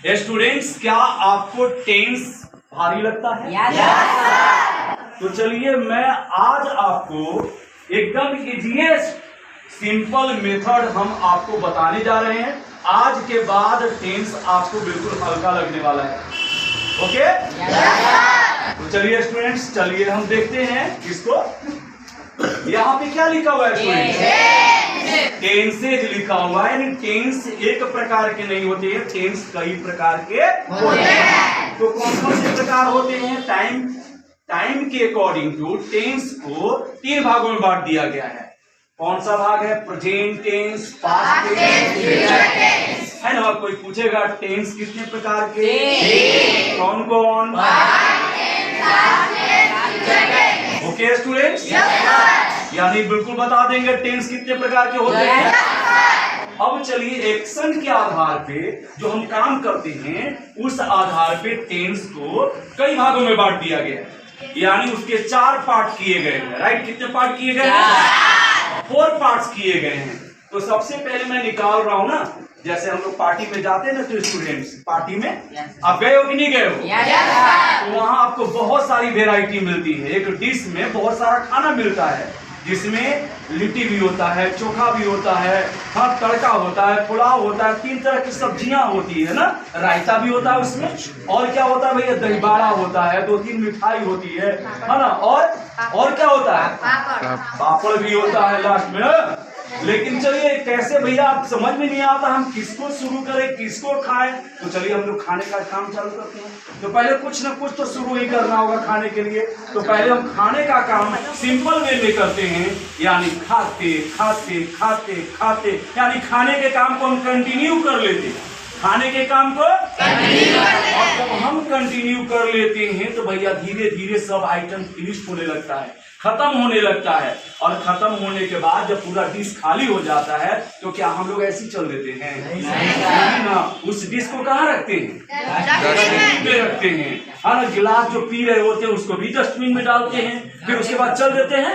Students, क्या आपको tense भारी लगता है? तो चलिए मैं आज आपको एकदम इजीएस्ट सिंपल मेथड हम आपको बताने जा रहे हैं। आज के बाद टेंस आपको बिल्कुल हल्का लगने वाला है। ओके? तो चलिए स्टूडेंट्स, चलिए हम देखते हैं इसको। यहाँ पे क्या लिखा हुआ है स्टूडेंट्स? टेंसेज लिखा हुआ है। यानी टेंस एक प्रकार के नहीं होते हैं, टेंस कई प्रकार के होते हैं। तो कौन कौन से प्रकार होते हैं? टाइम के अकॉर्डिंग टू टेंस को 3 भागों में बांट दिया गया है। कौन सा भाग है? Present tense, past tense, future tense. है ना? कोई पूछेगा टेंस कितने प्रकार के? कौन कौन? ओके स्टूडेंट्स, यानी बिल्कुल बता देंगे टेंस कितने प्रकार के होते हैं। अब चलिए एक्शन के आधार पे जो हम काम करते हैं उस आधार पे टेंस को कई भागों में बांट दिया गया है। यानी उसके 4 पार्ट किए गए हैं। राइट? कितने पार्ट किए गए हैं? 4 पार्ट्स किए गए हैं। तो सबसे पहले मैं निकाल रहा हूं ना, जैसे हम लोग पार्टी में जाते हैं ना, तो स्टूडेंट्स पार्टी में आप गए हो कि नहीं गए हो? तो वहां आपको बहुत सारी वेराइटी मिलती है। एक डिश में बहुत सारा खाना मिलता है, जिसमें लिट्टी भी होता है, चोखा भी होता है, हाँ तड़का होता है, पुलाव होता है, 3 तरह की सब्जियां होती है ना, रायता भी होता है उसमें, और क्या होता है भैया? दही बाड़ा होता है, 2-3 मिठाई होती है ना, और क्या होता है? पापड़ भी होता है लास्ट में। लेकिन चलिए कैसे भैया, आप समझ में नहीं आता हम किसको शुरू करें, किसको खाएं। तो चलिए हम लोग खाने का काम चालू करते हैं। तो पहले कुछ ना कुछ तो शुरू ही करना होगा खाने के लिए। तो पहले हम खाने का काम सिंपल वे में करते हैं, यानी खाते खाते खाते खाते, यानी खाने के काम को हम कंटिन्यू कर लेते हैं। खाने के काम को और जब हम कंटिन्यू कर लेते हैं तो भैया धीरे धीरे सब आइटम फिनिश होने लगता है, खत्म होने लगता है। और खत्म होने के बाद जब पूरा डिश खाली हो जाता है तो क्या हम लोग ऐसे ही चल देते हैं? नहीं ना, उस डिश को कहाँ रखते हैं? डस्टबिन में रखते हैं। हाँ ना, गिलास जो पी रहे होते हैं उसको भी डस्टबिन में डालते हैं, फिर उसके बाद चल देते हैं,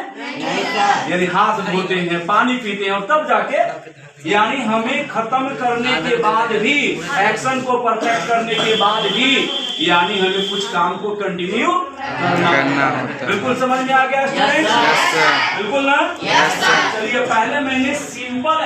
यानी हाथ धोते हैं, पानी पीते हैं, और तब जाके, यानी हमें खत्म करने के बाद भी, एक्शन को परफेक्ट करने के बाद भी, यानी हमें कुछ काम को कंटिन्यू करना होता है। बिल्कुल समझ में आ गया स्टूडेंट्स? बिल्कुल ना? चलिए पहले मैंने सिंपल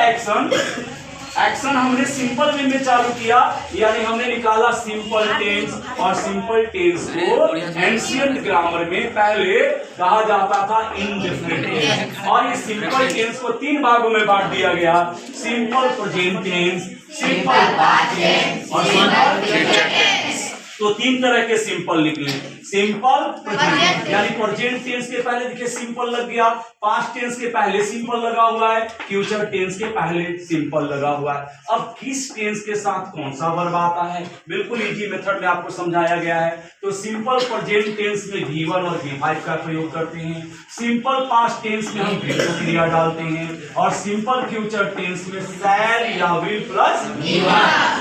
एक्शन हमने सिंपल वे में चालू किया, यानी हमने निकाला सिंपल टेंस। और सिंपल टेंस को एंशिएंट ग्रामर में पहले कहा जाता था इंडेफिनिट टेंस। और ये सिंपल टेंस को 3 भागों में बांट दिया गया, simple present tense, simple past tense और सिंपल फ्यूचर टेंस। तो 3 तरह के सिंपल निकले। सिंपल प्रेजेंट, यानी प्रेजेंट टेंस के पहले देखिए सिंपल लग गया, पास्ट टेंस के पहले सिंपल लगा हुआ है, फ्यूचर टेंस के पहले सिंपल लगा हुआ है। अब किस टेंस के साथ कौन सा वर्ब आता है, बिल्कुल इजी मेथड में आपको समझाया गया है। तो सिंपल प्रेजेंट टेंस में V1 और V5 का प्रयोग करते हैं, सिंपल पास्ट टेंस में हम V2 क्रिया डालते हैं, और सिंपल फ्यूचर टेंस में शैल या विल प्लस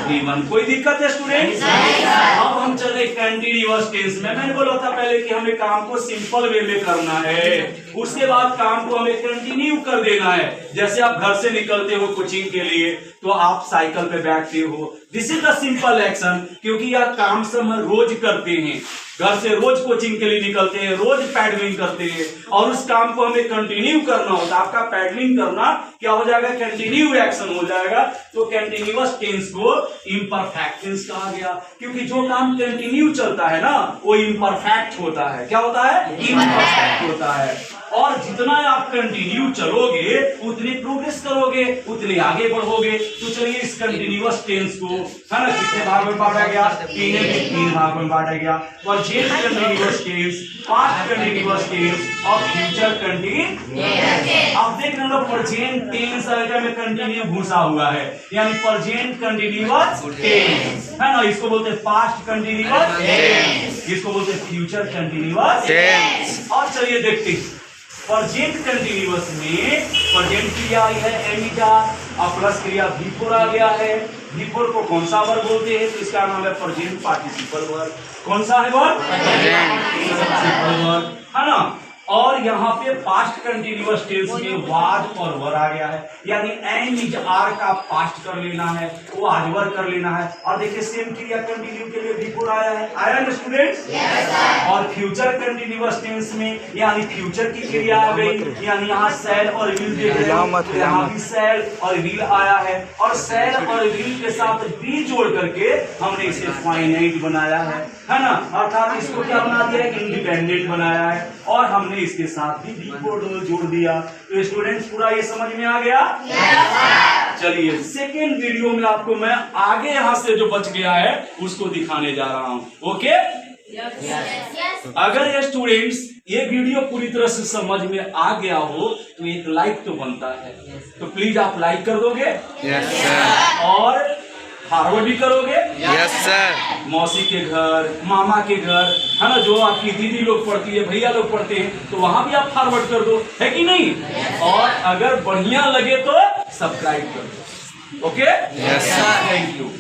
V1। कोई दिक्कत है स्टूडेंट? अब हम चले कंटीन्यूअस टेंस में। मैंने बोला था पहले कि हमें काम को सिंपल वे में करना है, उसके बाद काम को हमें कंटिन्यू कर देना है। जैसे आप घर से निकलते हो कोचिंग के लिए तो आप साइकिल पे बैठते हो, this is the simple action, क्योंकि यह काम से हम रोज करते हैं। घर से रोज कोचिंग के लिए निकलते हैं, रोज पैडलिंग करते हैं, और उस काम को हमें कंटिन्यू करना होता है। आपका पैडलिंग करना क्या हो जाएगा? कंटिन्यू एक्शन हो जाएगा। तो कंटिन्यूअस टेंस को इम्परफेक्ट टेंस कहा गया, क्योंकि जो काम कंटिन्यू चलता है ना वो इम्परफेक्ट होता है। क्या होता है? इम्परफेक्ट होता है। और जितना आप कंटिन्यू चलोगे उतनी प्रोग्रेस करोगे, उतने आगे बढ़ोगे। तो चलिए इस कंटिन्यूअस टेंस को, है ना, कितने भाग में बांटा गया? 3 भाग में बांटा गया। Present continuous tense, past continuous tense और फ्यूचर कंटिन्यूअस। अब देख रहे हो प्रेजेंट टेंस में कंटिन्यू घुसा हुआ है, यानी प्रेजेंट कंटिन्यूअस टेंस, है ना, इसको बोलते हैं पास्ट कंटिन्यूअस टेंस, इसको बोलते हैं फ्यूचर कंटिन्यूअस टेंस। और चलिए देखते हैं प्रेजेंट कंटिन्यूअस में प्रेजेंट क्रिया आई है एमिटर, और प्लस क्रिया V4 आ गया है। V4 को कौन सा वर्ब बोलते हैं? तो इसका नाम है प्रेजेंट पार्टिसिपल वर्ब। कौन सा है वर्ब? प्रेजेंट पार्टिसिपल वर्ब, है ना। और यहाँ पे पास्ट कंटिन्यूअस टेंस में वाज और वर आ गया है, यानी एम इज आर का पास्ट कर लेना है, वो आज वर कर लेना है। और देखिए सेम क्रिया कंटिन्यू के लिए बिफोर आया है, आया ना स्टूडेंट्स? और फ्यूचर कंटिन्यूअस टेंस में यानी फ्यूचर की क्रिया आ गई, यानी यहाँ सेल और विल देख रहे हो, यहाँ भी सेल और विल आया है, और सेल और विल के साथ बी जोड़ करके हमने इसे फाइनाइट बनाया है ना, अर्थात इसको क्या बना दिया है, इंडिपेंडेंट बनाया है, और हमने इसके साथ भी बी को जोड़ दिया। तो स्टूडेंट्स पूरा ये समझ में आ गया? चलिए सेकेंड वीडियो में आपको मैं आगे यहाँ से जो बच गया है उसको दिखाने जा रहा हूँ। ओके? अगर ये स्टूडेंट्स ये वीडियो पूरी तरह से समझ में आ गया हो तो एक लाइक तो बनता है, तो प्लीज आप लाइक कर दोगे? Yes sir. और फॉरवर्ड भी करोगे? Yes sir. मौसी के घर, मामा के घर, है ना, जो आपकी दीदी लोग पढ़ती है, भैया लोग पढ़ते हैं, तो वहां भी आप फॉरवर्ड कर दो, है कि नहीं? और अगर बढ़िया लगे तो सब्सक्राइब कर दो। Okay? Yes sir. Thank you.